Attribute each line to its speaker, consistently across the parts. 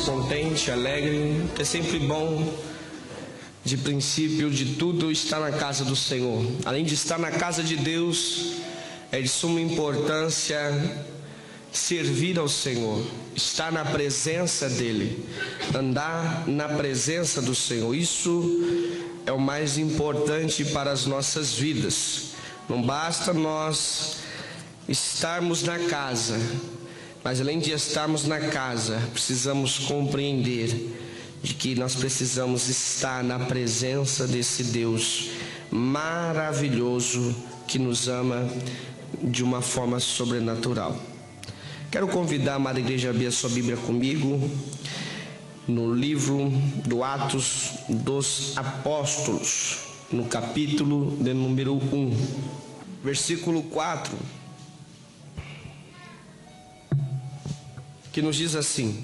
Speaker 1: Contente, alegre, é sempre bom, de princípio de tudo, estar na casa do Senhor. Além de estar na casa de Deus, é de suma importância servir ao Senhor, estar na presença dEle, andar na presença do Senhor. Isso é o mais importante para as nossas vidas. Não basta nós estarmos na casa, mas além de estarmos na casa, precisamos compreender de que nós precisamos estar na presença desse Deus maravilhoso que nos ama de uma forma sobrenatural. Quero convidar a amada igreja a abrir a sua Bíblia comigo no livro do Atos dos Apóstolos, no capítulo de número 1, versículo 4. Que nos diz assim: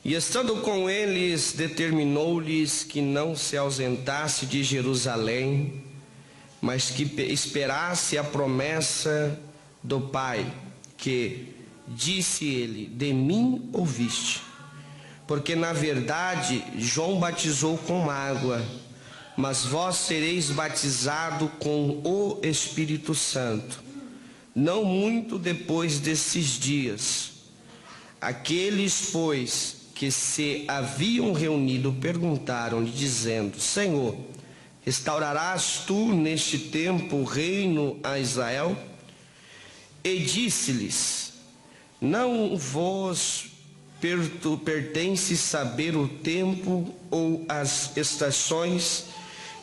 Speaker 1: e estando com eles, determinou-lhes que não se ausentasse de Jerusalém, mas que esperasse a promessa do Pai, que, disse ele, de mim ouviste. Porque na verdade João batizou com água, mas vós sereis batizado com o Espírito Santo, não muito depois desses dias. Aqueles, pois, que se haviam reunido, perguntaram-lhe, dizendo: Senhor, restaurarás tu neste tempo o reino a Israel? E disse-lhes: não vos pertence saber o tempo ou as estações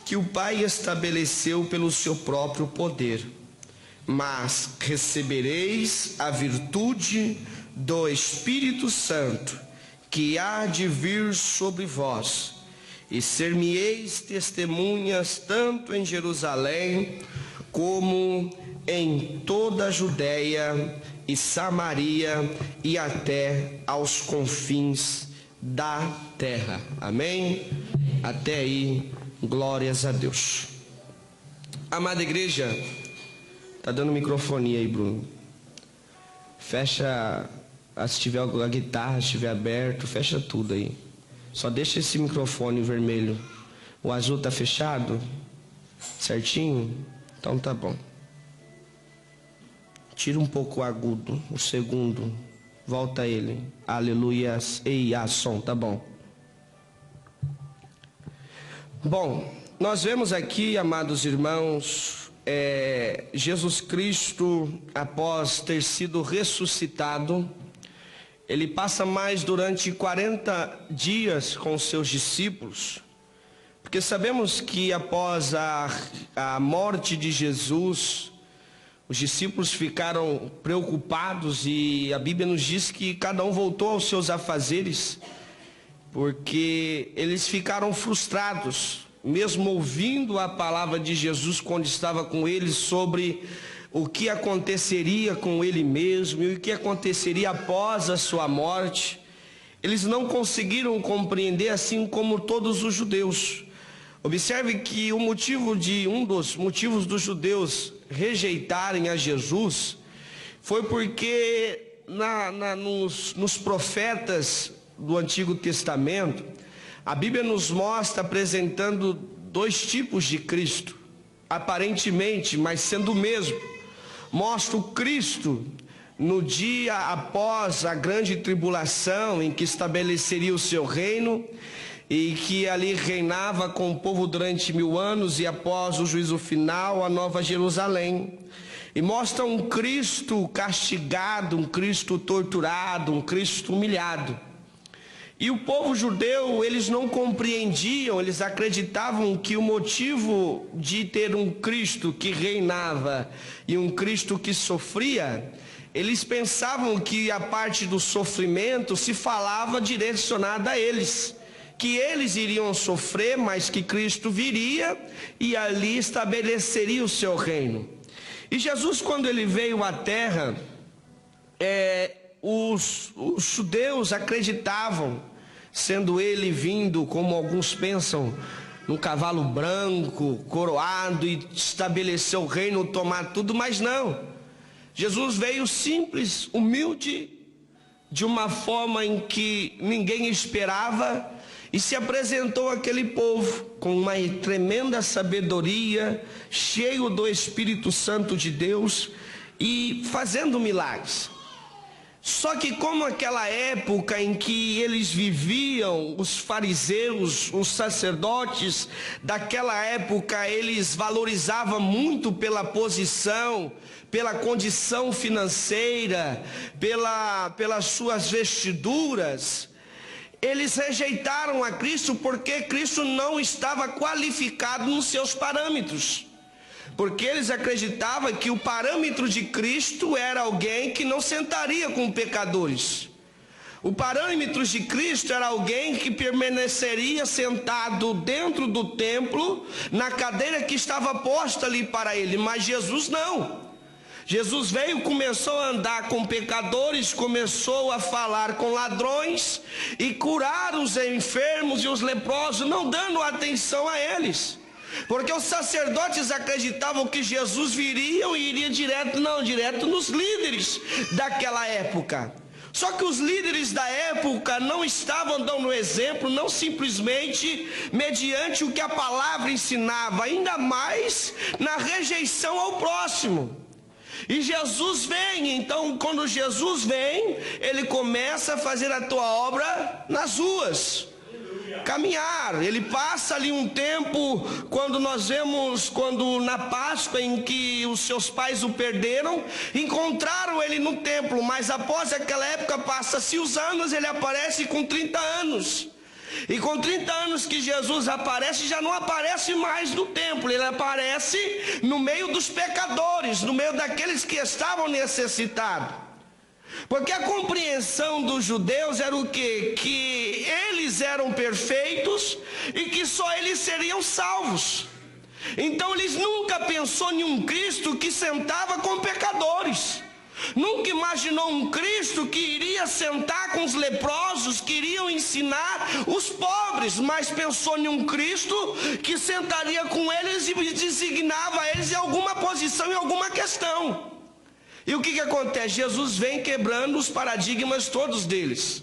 Speaker 1: que o Pai estabeleceu pelo seu próprio poder, mas recebereis a virtude do Espírito Santo, que há de vir sobre vós, e ser-me-eis testemunhas tanto em Jerusalém, como em toda a Judeia e Samaria, e até aos confins da terra. Amém? Até aí, glórias a Deus. Amada igreja, tá dando microfonia aí, Bruno. Fecha, se tiver a guitarra, se estiver aberto, fecha tudo aí. Só deixa esse microfone vermelho. O azul tá fechado? Certinho? Então tá bom. Tira um pouco o agudo, o segundo. Volta ele. Aleluias. Ei, som, tá bom. Bom, nós vemos aqui, amados irmãos, Jesus Cristo, após ter sido ressuscitado, ele passa mais durante 40 dias com seus discípulos, porque sabemos que após a morte de Jesus, os discípulos ficaram preocupados e a Bíblia nos diz que cada um voltou aos seus afazeres, porque eles ficaram frustrados, mesmo ouvindo a palavra de Jesus quando estava com eles sobre o que aconteceria com ele mesmo e o que aconteceria após a sua morte. Eles não conseguiram compreender, assim como todos os judeus. Observe que um dos motivos dos rejeitarem a Jesus foi porque nos profetas do Antigo Testamento, a Bíblia nos mostra apresentando dois tipos de Cristo, aparentemente, mas sendo o mesmo. Mostra o Cristo no dia após a grande tribulação, em que estabeleceria o seu reino, e que ali reinava com o povo durante 1000 anos, e após o juízo final, a Nova Jerusalém. e mostra um Cristo castigado, um Cristo torturado, um Cristo humilhado. E o povo judeu, eles não compreendiam, eles acreditavam que o motivo de ter um Cristo que reinava e um Cristo que sofria, eles pensavam que a parte do sofrimento se falava direcionada a eles, que eles iriam sofrer, mas que Cristo viria e ali estabeleceria o seu reino. E Jesus, quando ele veio à terra, os judeus acreditavam, sendo ele vindo, como alguns pensam, num cavalo branco, coroado, e estabelecer o reino, tomar tudo, mas não. Jesus veio simples, humilde, de uma forma em que ninguém esperava, e se apresentou àquele povo com uma tremenda sabedoria, cheio do Espírito Santo de Deus e fazendo milagres. Só que como aquela época em que eles viviam, os fariseus, os sacerdotes daquela época, eles valorizavam muito pela posição, pela condição financeira, pelas suas vestiduras, eles rejeitaram a Cristo porque Cristo não estava qualificado nos seus parâmetros. Porque eles acreditavam que o parâmetro de Cristo era alguém que não sentaria com pecadores. O parâmetro de Cristo era alguém que permaneceria sentado dentro do templo, na cadeira que estava posta ali para ele, mas Jesus não. Jesus veio, começou a andar com pecadores, começou a falar com ladrões e curar os enfermos e os leprosos, não dando atenção a eles. Porque os sacerdotes acreditavam que Jesus viria e iria direto nos líderes daquela época. Só que os líderes da época não estavam dando exemplo, não simplesmente mediante o que a palavra ensinava, ainda mais na rejeição ao próximo. E Jesus vem, então quando Jesus vem, ele começa a fazer a tua obra nas ruas. Caminhar, ele passa ali um tempo, quando nós vemos, quando na Páscoa em que os seus pais o perderam, encontraram ele no templo, mas após aquela época, passa-se os anos, ele aparece com 30 anos, e com 30 anos que Jesus aparece, já não aparece mais no templo, ele aparece no meio dos pecadores, no meio daqueles que estavam necessitados. Porque a compreensão dos judeus era o quê? Que eles eram perfeitos e que só eles seriam salvos. Então eles nunca pensou em um Cristo que sentava com pecadores. Nunca imaginou um Cristo que iria sentar com os leprosos, que iriam ensinar os pobres, mas pensou em um Cristo que sentaria com eles e designava eles em alguma posição, em alguma questão. E o que acontece? Jesus vem quebrando os paradigmas todos deles.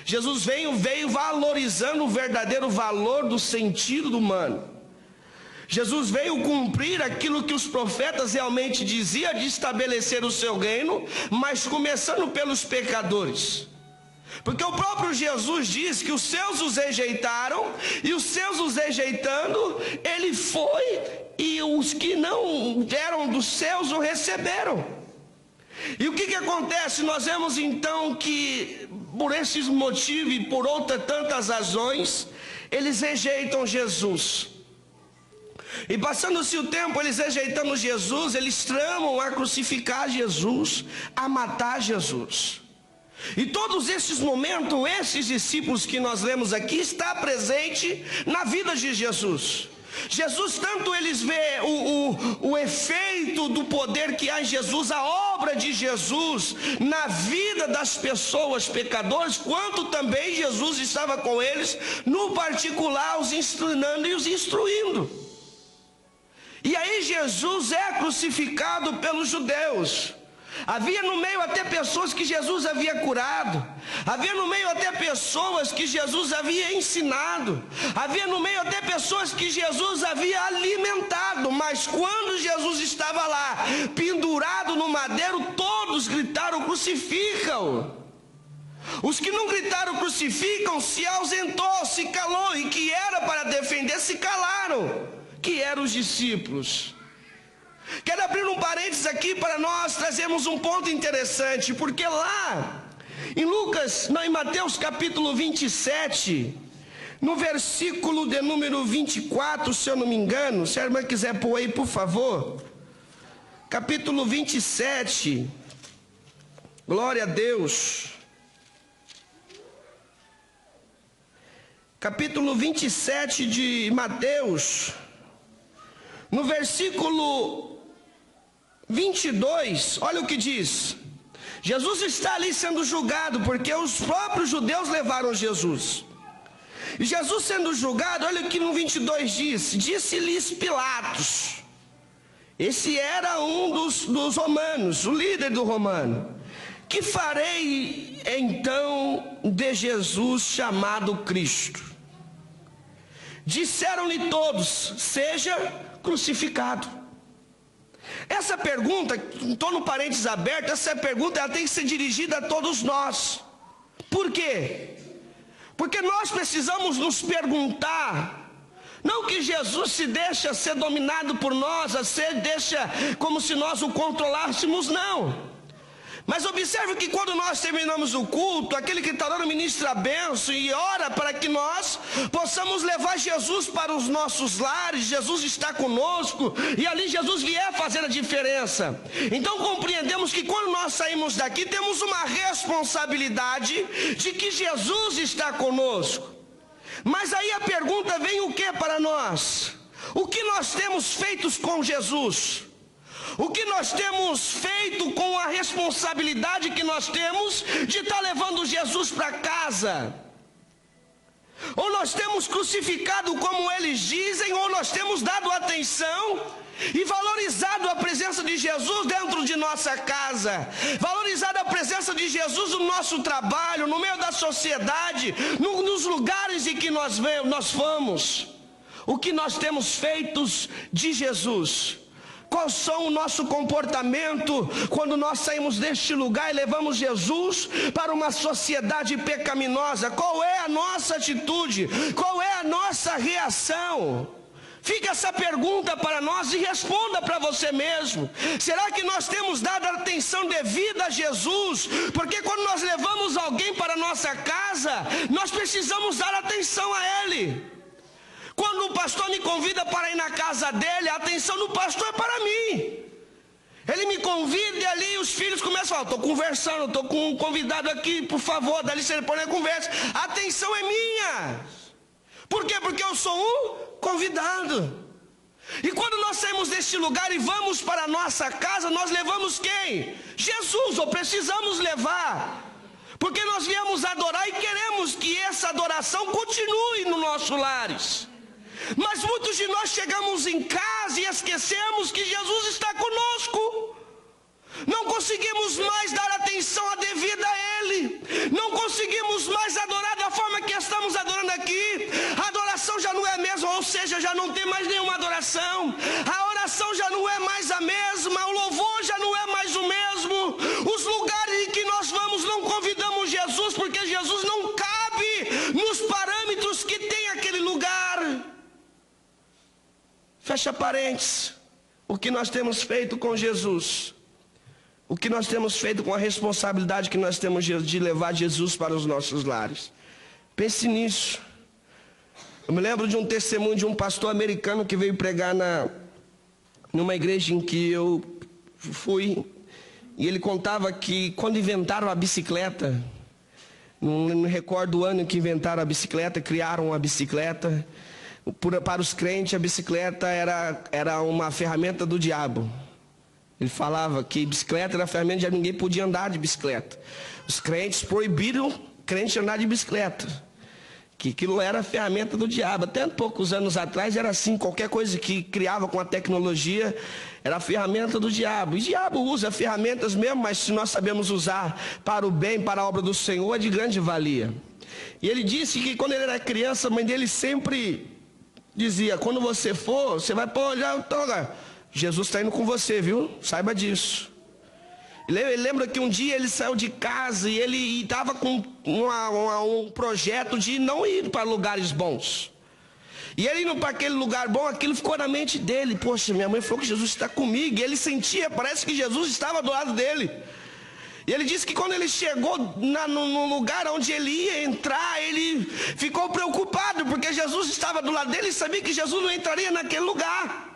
Speaker 1: Jesus veio valorizando o verdadeiro valor do sentido humano. Jesus veio cumprir aquilo que os profetas realmente diziam, de estabelecer o seu reino, mas começando pelos pecadores. Porque o próprio Jesus diz que os seus os rejeitaram, e os seus os rejeitando, ele foi, e os que não eram dos seus o receberam. E o que acontece? Nós vemos então que por esses motivos e por outras tantas razões, eles rejeitam Jesus. E passando-se o tempo, eles rejeitando Jesus, eles tramam a crucificar Jesus, a matar Jesus. E todos esses momentos, esses discípulos que nós lemos aqui, está presente na vida de Jesus. Jesus, tanto eles vê o efeito do poder que há em Jesus, a obra de Jesus na vida das pessoas pecadoras, quanto também Jesus estava com eles, no particular, os ensinando e os instruindo. E aí Jesus é crucificado pelos judeus. Havia no meio até pessoas que Jesus havia curado, havia no meio até pessoas que Jesus havia ensinado, havia no meio até pessoas que Jesus havia alimentado, mas quando Jesus estava lá, pendurado no madeiro, todos gritaram: crucificam-o. Os que não gritaram crucificam se ausentou, se calou, e que era para defender se calaram, que eram os discípulos. Quero abrir um parênteses aqui para nós trazermos um ponto interessante, porque lá em Mateus capítulo 27, no versículo de número 24, se eu não me engano, se a irmã quiser pôr aí, por favor, capítulo 27, glória a Deus, capítulo 27 de Mateus, no versículo 22, olha o que diz. Jesus está ali sendo julgado, porque os próprios judeus levaram Jesus. E Jesus sendo julgado, olha o que no 22 diz. Disse-lhes Pilatos. Esse era um dos romanos, o líder do romano. Que farei então de Jesus chamado Cristo? Disseram-lhe todos, seja crucificado. Essa pergunta, estou no parênteses aberto, essa pergunta ela tem que ser dirigida a todos nós. Por quê? Porque nós precisamos nos perguntar, não que Jesus se deixa ser dominado por nós, deixa como se nós o controlássemos, não. Mas observe que quando nós terminamos o culto, aquele que está orando ministra a bênção e ora para que nós possamos levar Jesus para os nossos lares. Jesus está conosco e ali Jesus vier fazer a diferença. Então compreendemos que quando nós saímos daqui, temos uma responsabilidade de que Jesus está conosco. Mas aí a pergunta vem o que para nós? O que nós temos feito com Jesus? O que nós temos feito com a responsabilidade que nós temos de estar levando Jesus para casa? Ou nós temos crucificado como eles dizem, ou nós temos dado atenção e valorizado a presença de Jesus dentro de nossa casa, valorizado a presença de Jesus no nosso trabalho, no meio da sociedade, nos lugares em que nós fomos. O que nós temos feito de Jesus? Qual são o nosso comportamento quando nós saímos deste lugar e levamos Jesus para uma sociedade pecaminosa? Qual é a nossa atitude? Qual é a nossa reação? Fica essa pergunta para nós e responda para você mesmo. Será que nós temos dado atenção devida a Jesus? Porque quando nós levamos alguém para a nossa casa, nós precisamos dar atenção a Ele. Quando o pastor me convida para ir na casa dele, a atenção do pastor é para mim. Ele me convida e ali os filhos começam a falar, estou conversando, estou com um convidado aqui, por favor, dá licença, põe na conversa. A atenção é minha. Por quê? Porque eu sou um convidado. E quando nós saímos deste lugar e vamos para a nossa casa, nós levamos quem? Jesus, ou precisamos levar. Porque nós viemos adorar e queremos que essa adoração continue nos nossos lares. Mas muitos de nós chegamos em casa e esquecemos que Jesus está conosco. Não conseguimos mais dar atenção a devida a Ele. Não conseguimos mais adorar da forma que estamos adorando aqui. A adoração já não é a mesma, ou seja, já não tem mais nenhuma adoração. A oração já não é mais a mesma, o louvor já não é mais o mesmo. Os lugares em que nós vamos não convidamos Jesus, porque Jesus não cabe nos parâmetros que tem aquele lugar. Fecha parênteses. O que nós temos feito com Jesus? O que nós temos feito com a responsabilidade que nós temos de levar Jesus para os nossos lares? Pense nisso. Eu me lembro de um testemunho de um pastor americano que veio pregar numa igreja em que eu fui. E ele contava que quando inventaram a bicicleta, não me recordo o ano que inventaram a bicicleta, criaram a bicicleta. Para os crentes a bicicleta era uma ferramenta do diabo. Ele falava que bicicleta era ferramenta de diabo, ninguém podia andar de bicicleta. Os crentes proibiram crente andar de bicicleta, que aquilo era ferramenta do diabo. Até poucos anos atrás era assim, qualquer coisa que criava com a tecnologia era ferramenta do diabo. E o diabo usa ferramentas mesmo, mas se nós sabemos usar para o bem, para a obra do Senhor, é de grande valia. E ele disse que quando ele era criança, a mãe dele sempre dizia, quando você for, você vai pôr, Jesus está indo com você, viu? Saiba disso. Ele lembra que um dia ele saiu de casa e ele estava com um projeto de não ir para lugares bons. E ele indo para aquele lugar bom, aquilo ficou na mente dele. Poxa, minha mãe falou que Jesus está comigo. E ele sentia, parece que Jesus estava do lado dele. E ele disse que quando ele chegou no lugar onde ele ia entrar, ele ficou preocupado, porque Jesus estava do lado dele e sabia que Jesus não entraria naquele lugar.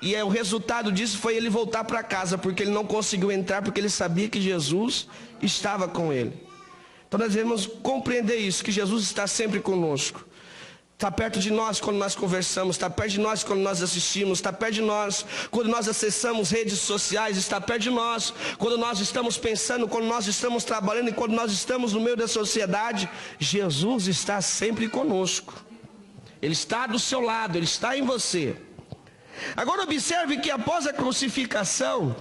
Speaker 1: E o resultado disso foi ele voltar para casa, porque ele não conseguiu entrar, porque ele sabia que Jesus estava com ele. Então nós devemos compreender isso, que Jesus está sempre conosco. Está perto de nós quando nós conversamos, está perto de nós quando nós assistimos, está perto de nós quando nós acessamos redes sociais, está perto de nós quando nós estamos pensando, quando nós estamos trabalhando e quando nós estamos no meio da sociedade. Jesus está sempre conosco. Ele está do seu lado, Ele está em você. Agora observe que após a crucificação,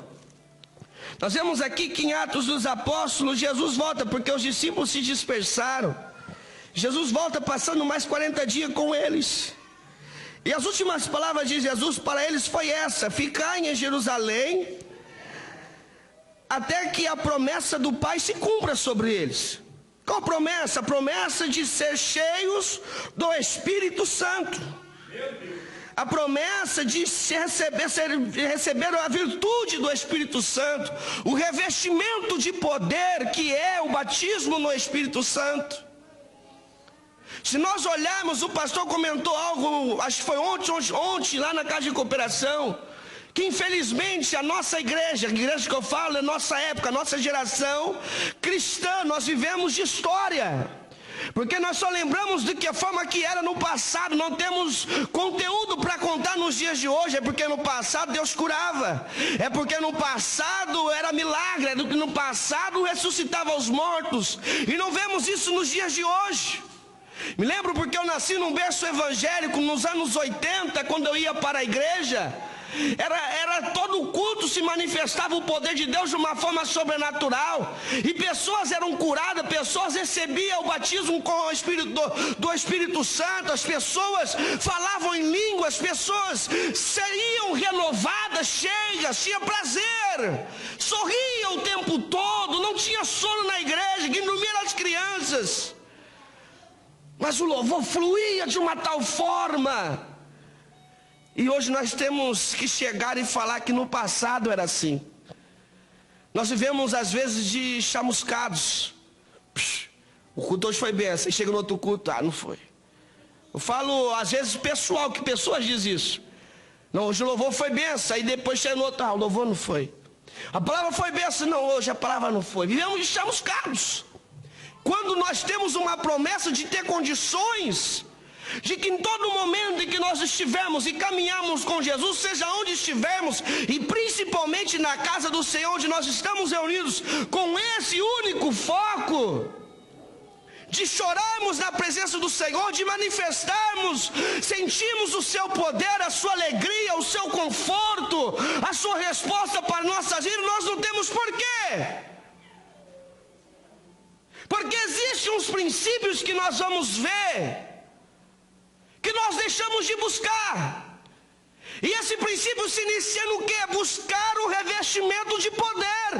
Speaker 1: nós vemos aqui que em Atos dos Apóstolos, Jesus volta, porque os discípulos se dispersaram. Jesus volta passando mais 40 dias com eles. E as últimas palavras de Jesus para eles foi essa: ficai em Jerusalém, até que a promessa do Pai se cumpra sobre eles. Qual promessa? A promessa de ser cheios do Espírito Santo. A promessa de receber a virtude do Espírito Santo, o revestimento de poder que é o batismo no Espírito Santo. Se nós olharmos, o pastor comentou algo, acho que foi ontem lá na Casa de Cooperação, que infelizmente a nossa igreja, a igreja que eu falo, é nossa época, a nossa geração cristã, nós vivemos de história. Porque nós só lembramos de que a forma que era no passado, não temos conteúdo para contar nos dias de hoje. É porque no passado Deus curava, é porque no passado era milagre, é porque no passado ressuscitava os mortos, e não vemos isso nos dias de hoje. Me lembro porque eu nasci num berço evangélico nos anos 80, quando eu ia para a igreja. Era todo o culto se manifestava o poder de Deus de uma forma sobrenatural, e pessoas eram curadas, pessoas recebiam o batismo com o Espírito do Espírito Santo, as pessoas falavam em línguas, as pessoas seriam renovadas, cheias, tinha prazer, sorriam o tempo todo, não tinha sono na igreja, que dormiam as crianças, mas o louvor fluía de uma tal forma. E hoje nós temos que chegar e falar que no passado era assim. Nós vivemos às vezes de chamuscados. O culto hoje foi benção, e chega no outro culto, não foi. Eu falo às vezes pessoal, que pessoas dizem isso. Não, hoje o louvor foi benção, aí depois chega no outro, o louvor não foi. A palavra foi benção, não, hoje a palavra não foi. Vivemos de chamuscados. Quando nós temos uma promessa de ter condições, de que em todo momento em que nós estivermos e caminhamos com Jesus, seja onde estivermos, e principalmente na casa do Senhor, onde nós estamos reunidos, com esse único foco, de chorarmos na presença do Senhor, de manifestarmos, sentirmos o seu poder, a sua alegria, o seu conforto, a sua resposta para nossas vidas, nós não temos porquê. Porque existem uns princípios que nós vamos ver, que nós deixamos de buscar. E esse princípio se inicia no quê? Buscar o revestimento de poder,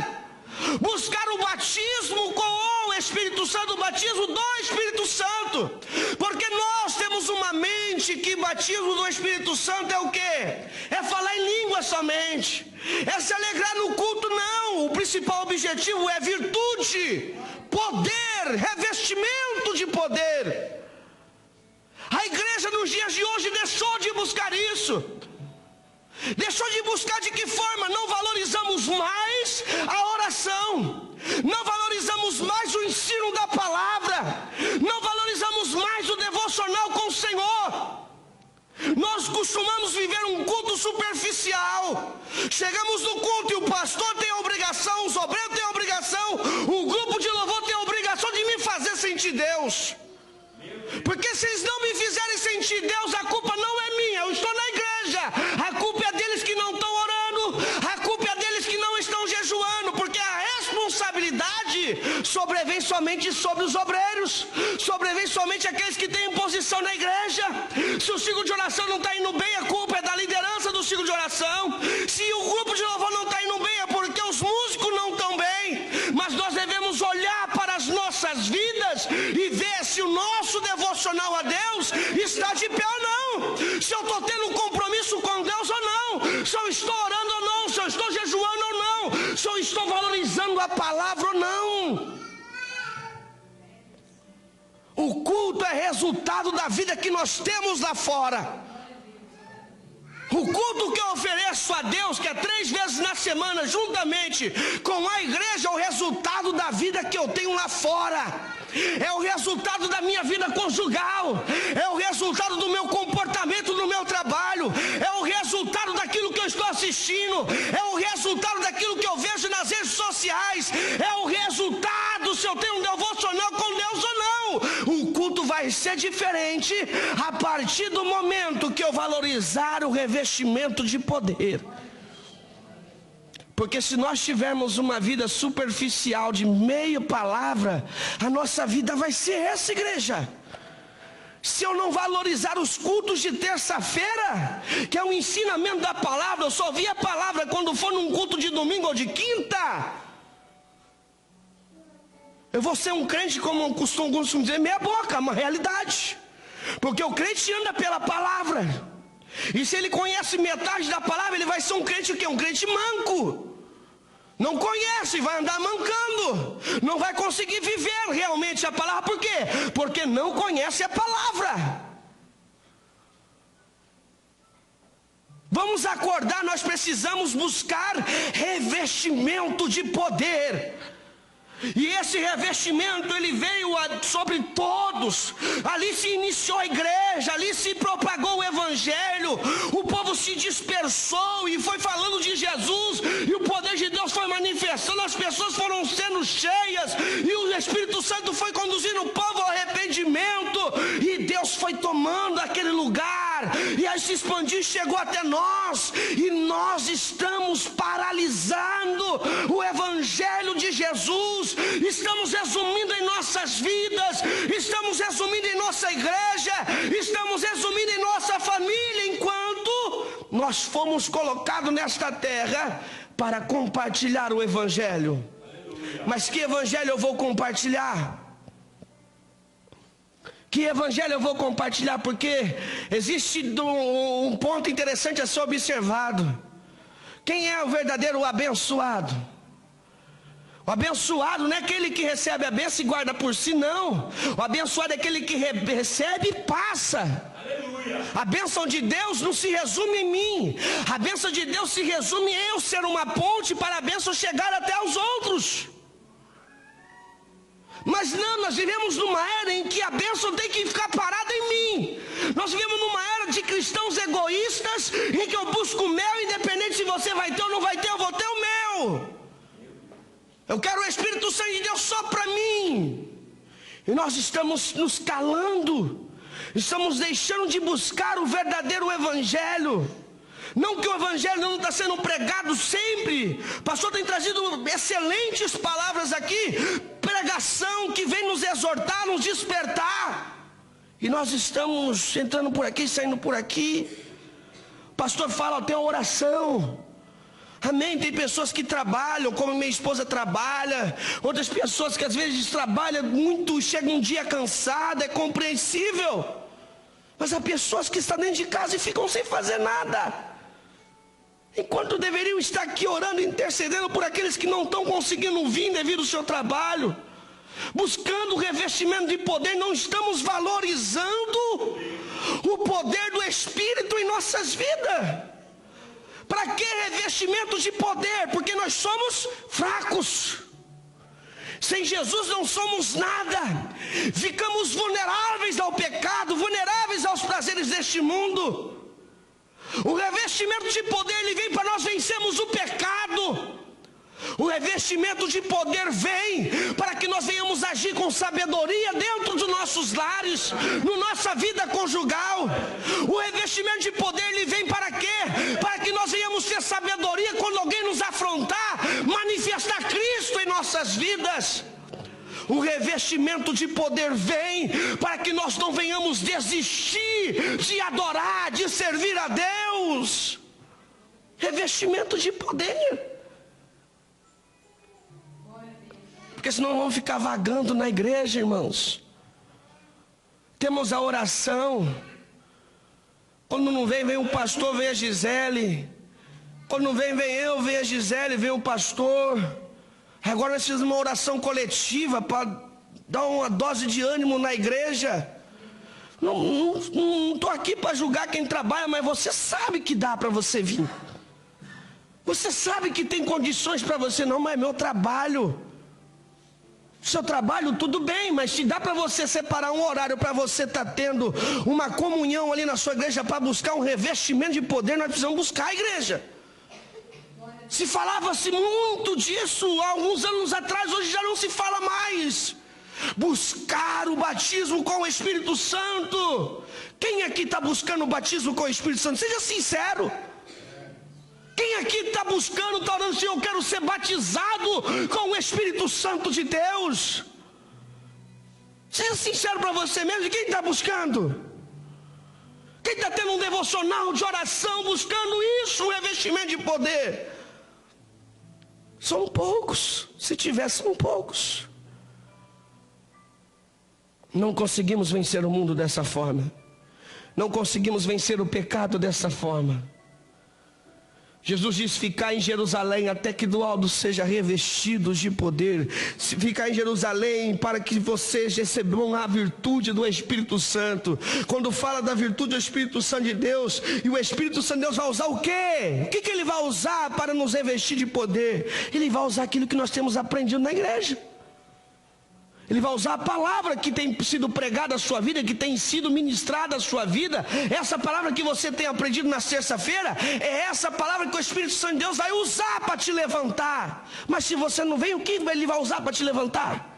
Speaker 1: buscar o batismo com o Espírito Santo, o batismo do Espírito Santo. Porque nós temos uma mente que batismo do Espírito Santo é o quê? É falar em língua somente, é se alegrar no culto, não. O principal objetivo é virtude, poder, revestimento de poder. A igreja nos dias de hoje deixou de buscar isso. Deixou de buscar de que forma? Não valorizamos mais a oração, não valorizamos mais o ensino da palavra, não valorizamos mais o devocional com o Senhor. Nós costumamos viver um culto superficial. Chegamos no culto e o pastor tem a obrigação, os obreiros têm a obrigação, o grupo de louvor tem a obrigação de me fazer sentir Deus. Porque se eles não me fizerem sentir Deus, a culpa não é minha, eu estou na igreja. A culpa é deles que não estão orando, a culpa é deles que não estão jejuando, porque a responsabilidade sobrevém somente sobre os obreiros, sobrevém somente aqueles que têm posição na igreja. Se o ciclo de oração não está indo bem, a culpa é da liderança do ciclo de oração. Se o grupo de louvor não está indo bem, é porque os músicos não estão bem. Mas nós devemos olhar para as nossas vidas e ver se o nosso devocional a Deus eu estou valorizando a palavra ou não. O culto é resultado da vida que nós temos lá fora. O culto que eu ofereço a Deus, que é 3 vezes na semana, juntamente com a igreja, é o resultado da vida que eu tenho lá fora. É o resultado da minha vida conjugal. É o resultado do meu comportamento no meu trabalho. É o resultado daquilo que eu estou assistindo. É o resultado daquilo que eu vejo nas redes sociais. É o resultado se eu tenho um devocional com Deus ou não. O culto vai ser diferente a partir do momento que eu valorizar o revestimento de poder. Porque se nós tivermos uma vida superficial de meia palavra, a nossa vida vai ser essa, igreja. Se eu não valorizar os cultos de terça-feira, que é o ensinamento da palavra, eu só ouvi a palavra quando for num culto de domingo ou de quinta, eu vou ser um crente, como eu costumo dizer, meia boca, uma realidade. Porque o crente anda pela palavra. E se ele conhece metade da palavra, ele vai ser um crente o quê? Um crente manco. Não conhece, vai andar mancando. Não vai conseguir viver realmente a palavra. Por quê? Porque não conhece a palavra. Vamos acordar, nós precisamos buscar revestimento de poder. E esse revestimento, ele veio sobre todos. Ali se iniciou a igreja, ali se propagou o evangelho. O povo se dispersou e foi falando de Jesus, e o poder de Deus foi manifestando. As pessoas foram sendo cheias, e o Espírito Santo foi conduzindo o povo ao arrependimento, e Deus foi tomando aquele lugar, e aí se expandiu e chegou até nós. E nós estamos paralisando o evangelho de Jesus. Estamos resumindo em nossas vidas, estamos resumindo em nossa igreja, estamos resumindo em nossa família, enquanto nós fomos colocados nesta terra para compartilhar o evangelho. Mas que evangelho eu vou compartilhar? Que evangelho eu vou compartilhar? Porque existe um ponto interessante a ser observado. Quem é o verdadeiro abençoado? O abençoado não é aquele que recebe a bênção e guarda por si, não. O abençoado é aquele que recebe e passa. Aleluia. A bênção de Deus não se resume em mim. A bênção de Deus se resume em eu ser uma ponte para a bênção chegar até aos outros. Mas não, nós vivemos numa era em que a bênção tem que ficar parada em mim. Nós vivemos numa era de cristãos egoístas, em que eu busco o meu, independente se você vai ter ou não vai ter, eu vou ter o meu. Eu quero o Espírito Santo de Deus só para mim. E nós estamos nos calando. Estamos deixando de buscar o verdadeiro evangelho. Não que o evangelho não está sendo pregado sempre. O pastor tem trazido excelentes palavras aqui. Pregação que vem nos exortar, nos despertar. E nós estamos entrando por aqui, saindo por aqui. O pastor fala, tem a oração. Amém, tem pessoas que trabalham, como minha esposa trabalha, outras pessoas que às vezes trabalham muito, chegam um dia cansada, é compreensível. Mas há pessoas que estão dentro de casa e ficam sem fazer nada, enquanto deveriam estar aqui orando, intercedendo por aqueles que não estão conseguindo vir devido ao seu trabalho, buscando o revestimento de poder. Não estamos valorizando o poder do Espírito em nossas vidas. Para que revestimento de poder? Porque nós somos fracos. Sem Jesus não somos nada. Ficamos vulneráveis ao pecado, vulneráveis aos prazeres deste mundo. O revestimento de poder, ele vem para nós vencermos o pecado. O revestimento de poder vem para que nós venhamos agir com sabedoria dentro dos nossos lares, na nossa vida conjugal. O revestimento de poder, ele vem para quê? Para que nós venhamos ter sabedoria quando alguém nos afrontar, manifestar Cristo em nossas vidas. O revestimento de poder vem para que nós não venhamos desistir de adorar, de servir a Deus. Revestimento de poder. Porque senão vamos ficar vagando na igreja, irmãos. Temos a oração. Quando não vem, vem um pastor, vem a Gisele. Quando não vem, vem eu, vem a Gisele, vem o pastor. Agora nós fizemos uma oração coletiva para dar uma dose de ânimo na igreja. Não estou aqui para julgar quem trabalha, mas você sabe que dá para você vir. Você sabe que tem condições para você, não, mas é meu trabalho. Seu trabalho, tudo bem, mas se dá para você separar um horário para você estar tendo uma comunhão ali na sua igreja para buscar um revestimento de poder, nós precisamos buscar a igreja. Se falava-se muito disso há alguns anos atrás, hoje já não se fala mais. Buscar o batismo com o Espírito Santo. Quem aqui está buscando o batismo com o Espírito Santo? Seja sincero. Quem aqui está buscando, está orando, Senhor, eu quero ser batizado com o Espírito Santo de Deus? Seja sincero para você mesmo, quem está buscando? Quem está tendo um devocional de oração, buscando isso, um revestimento de poder? São poucos, se tiver, são poucos. Não conseguimos vencer o mundo dessa forma. Não conseguimos vencer o pecado dessa forma. Jesus diz: ficar em Jerusalém até que do alto seja revestidos de poder. Ficar em Jerusalém para que vocês recebam a virtude do Espírito Santo. Quando fala da virtude do Espírito Santo de Deus, e o Espírito Santo de Deus vai usar o quê? O que ele vai usar para nos revestir de poder? Ele vai usar aquilo que nós temos aprendido na igreja. Ele vai usar a palavra que tem sido pregada à sua vida, que tem sido ministrada à sua vida. Essa palavra que você tem aprendido na sexta-feira, é essa palavra que o Espírito Santo de Deus vai usar para te levantar. Mas se você não vem, o que ele vai usar para te levantar?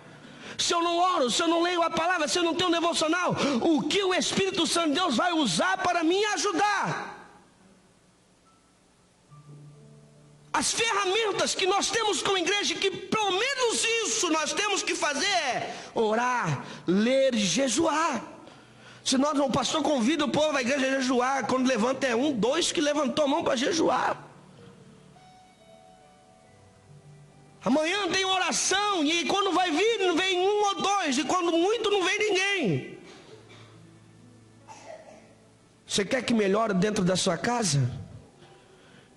Speaker 1: Se eu não oro, se eu não leio a palavra, se eu não tenho um devocional, o que o Espírito Santo de Deus vai usar para me ajudar? As ferramentas que nós temos como igreja, que pelo menos isso nós temos que fazer, é orar, ler e jejuar. Se nós, o pastor convida o povo da igreja a jejuar, quando levanta é 1, 2 que levantou a mão para jejuar. Amanhã tem oração, e quando vai vir, não vem 1 ou 2, e quando muito não vem ninguém. Você quer que melhore dentro da sua casa?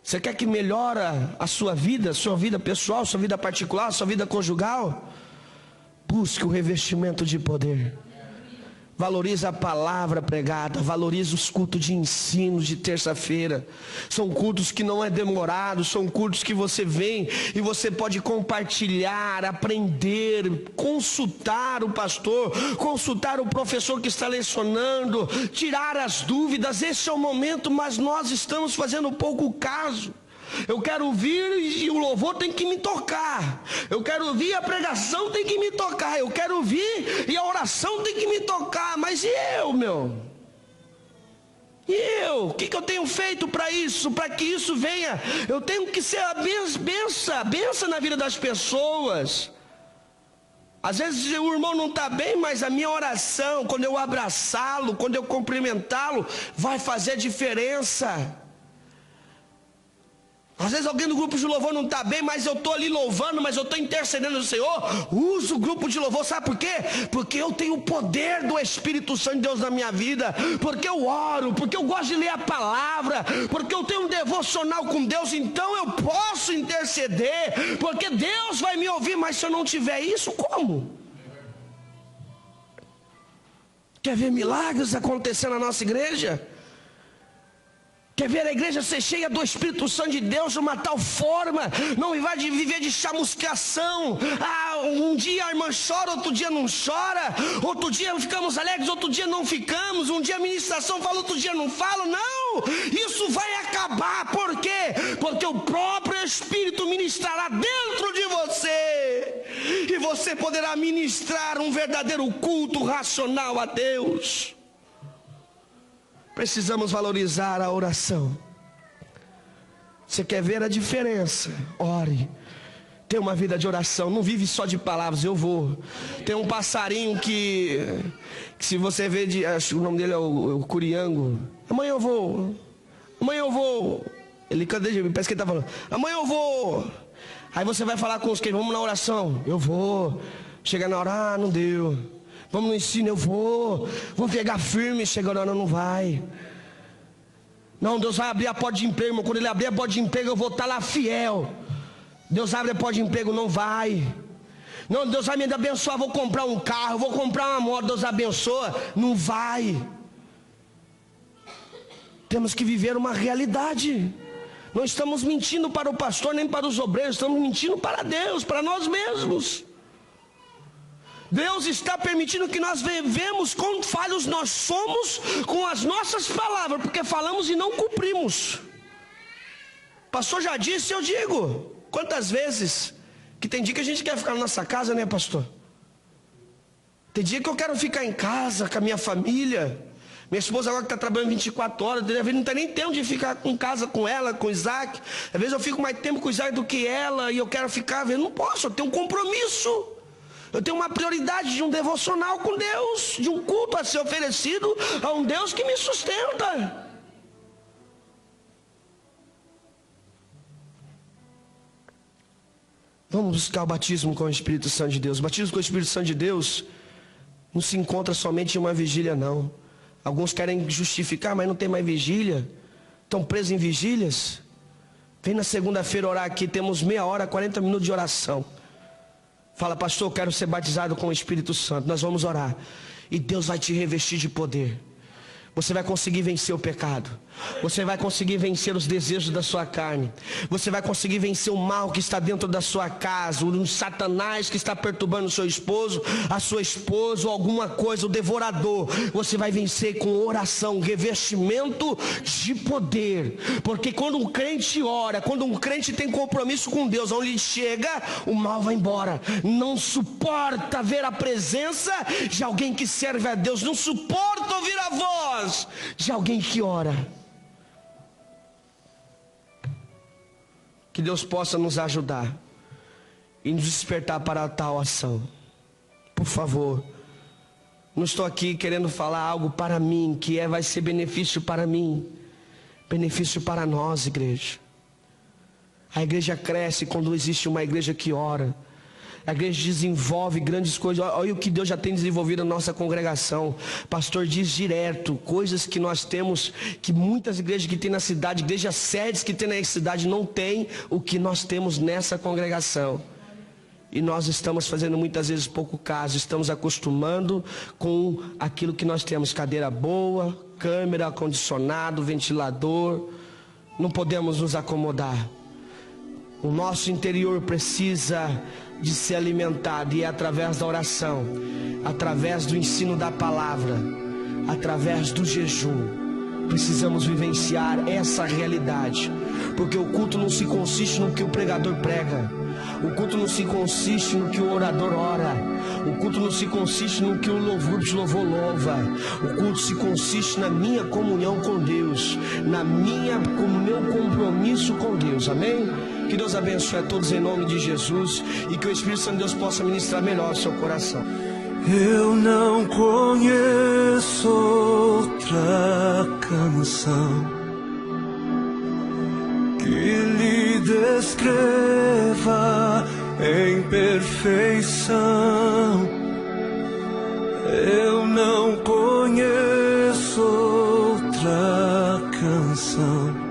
Speaker 1: Você quer que melhore a sua vida pessoal, sua vida particular, sua vida conjugal? Busque o revestimento de poder. Valorize a palavra pregada, valorize os cultos de ensino de terça-feira. São cultos que não é demorado, são cultos que você vem e você pode compartilhar, aprender, consultar o pastor, consultar o professor que está lecionando, tirar as dúvidas. Esse é o momento, mas nós estamos fazendo pouco caso. Eu quero ouvir e o louvor tem que me tocar. Eu quero ouvir e a pregação tem que me tocar. Eu quero ouvir e a oração tem que me tocar. Mas e eu, meu? E eu? O que eu tenho feito para isso? Para que isso venha? Eu tenho que ser a benção na vida das pessoas. Às vezes o irmão não está bem, mas a minha oração, quando eu abraçá-lo, quando eu cumprimentá-lo, vai fazer diferença. Às vezes alguém do grupo de louvor não está bem, mas eu estou ali louvando, mas eu estou intercedendo no Senhor. Uso o grupo de louvor, sabe por quê? Porque eu tenho o poder do Espírito Santo de Deus na minha vida. Porque eu oro, porque eu gosto de ler a palavra, porque eu tenho um devocional com Deus, então eu posso interceder, porque Deus vai me ouvir. Mas se eu não tiver isso, como? Quer ver milagres acontecer na nossa igreja? Quer ver a igreja ser cheia do Espírito Santo de Deus de uma tal forma, não vai viver de chamuscação. Um dia a irmã chora, outro dia não chora, outro dia ficamos alegres, outro dia não ficamos, um dia a ministração fala, outro dia não fala. Não, isso vai acabar. Por quê? Porque o próprio Espírito ministrará dentro de você, e você poderá ministrar um verdadeiro culto racional a Deus. Precisamos valorizar a oração. Você quer ver a diferença? Ore. Tem uma vida de oração. Não vive só de palavras. Eu vou. Tem um passarinho que se você vê, acho que o nome dele é o curiango. Amanhã eu vou. Amanhã eu vou. Ele canta, parece que ele está falando. Amanhã eu vou. Aí você vai falar com os que vamos na oração. Eu vou. Chega na hora, não deu. Vamos no ensino, eu vou. Vamos pegar firme, chega na hora, não vai. Não, Deus vai abrir a porta de emprego, irmão. Quando Ele abrir a porta de emprego, eu vou estar lá fiel. Deus abre a porta de emprego, não vai. Não, Deus vai me abençoar, vou comprar um carro, vou comprar uma moto, Deus abençoa. Não vai. Temos que viver uma realidade. Não estamos mentindo para o pastor, nem para os obreiros. Estamos mentindo para Deus, para nós mesmos. Deus está permitindo que nós vivemos quão falhos nós somos com as nossas palavras, porque falamos e não cumprimos. O pastor já disse, eu digo. Quantas vezes que tem dia que a gente quer ficar na nossa casa, né, pastor? Tem dia que eu quero ficar em casa com a minha família. Minha esposa agora que está trabalhando 24 horas, às vezes não tem nem tempo de ficar em casa com ela, com o Isaac. Às vezes eu fico mais tempo com o Isaac do que ela, e eu quero ficar, eu não posso, eu tenho um compromisso. Eu tenho uma prioridade de um devocional com Deus, de um culto a ser oferecido a um Deus que me sustenta. Vamos buscar o batismo com o Espírito Santo de Deus. O batismo com o Espírito Santo de Deus não se encontra somente em uma vigília, não. Alguns querem justificar, mas não tem mais vigília. Estão presos em vigílias. Vem na segunda-feira orar aqui, temos meia hora, 40 minutos de oração. Fala, pastor, eu quero ser batizado com o Espírito Santo. Nós vamos orar. E Deus vai te revestir de poder. Você vai conseguir vencer o pecado. Você vai conseguir vencer os desejos da sua carne. Você vai conseguir vencer o mal que está dentro da sua casa. O Satanás que está perturbando o seu esposo, a sua esposa, ou alguma coisa, o devorador. Você vai vencer com oração, revestimento de poder. Porque quando um crente ora, quando um crente tem compromisso com Deus, onde ele chega, o mal vai embora. Não suporta ver a presença de alguém que serve a Deus. Não suporta ouvir a voz de alguém que ora. Que Deus possa nos ajudar e nos despertar para tal ação. Por favor, não estou aqui querendo falar algo para mim que vai ser benefício para mim, benefício para nós, igreja. A igreja cresce quando existe uma igreja que ora. A igreja desenvolve grandes coisas. Olha o que Deus já tem desenvolvido na nossa congregação. Pastor diz direto, coisas que nós temos, que muitas igrejas que tem na cidade, igrejas sedes que tem na cidade, não tem o que nós temos nessa congregação. E nós estamos fazendo muitas vezes pouco caso, estamos acostumando com aquilo que nós temos, cadeira boa, câmera, ar-condicionado, ventilador. Não podemos nos acomodar. O nosso interior precisa de ser alimentado, e é através da oração, através do ensino da palavra, através do jejum. Precisamos vivenciar essa realidade, porque o culto não se consiste no que o pregador prega, o culto não se consiste no que o orador ora, o culto não se consiste no que o grupo de louvor louva. O culto se consiste na minha comunhão com Deus, com o meu compromisso com Deus. Amém? Que Deus abençoe a todos em nome de Jesus, e que o Espírito Santo de Deus possa ministrar melhor o seu coração.
Speaker 2: Eu não conheço outra canção que lhe descreva em perfeição. Eu não conheço outra canção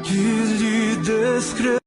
Speaker 2: que lhe descreva